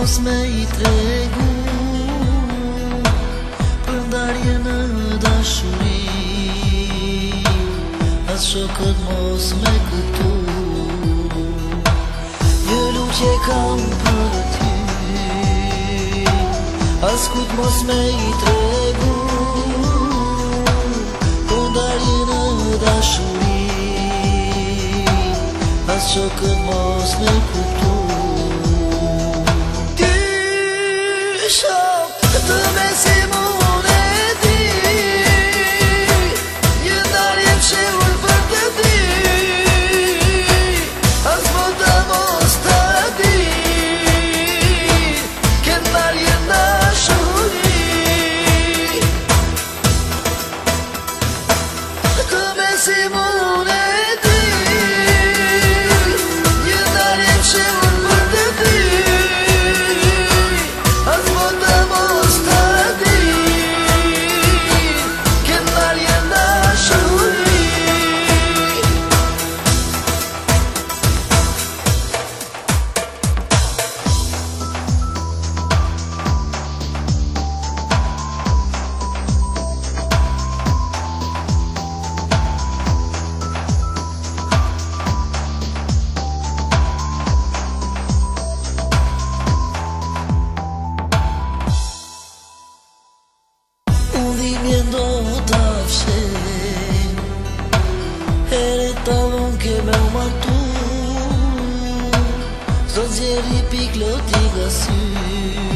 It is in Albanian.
mos me I tregu për ndarje në dashuri, as shokët mos me këtu. Një lutje kam për ty, as kujt mos me I tregu për ndarje në dashuri, as shokët mos me këtu. Të besim unë e di, një ndarje që ullë për të di, as më të mos të di, ke ndarje në shuri. Të besim unë e di, një ndarje që ullë për të di, Viendo ta fshen Here talon ke me u martu Zot zjeri pik loti nga sy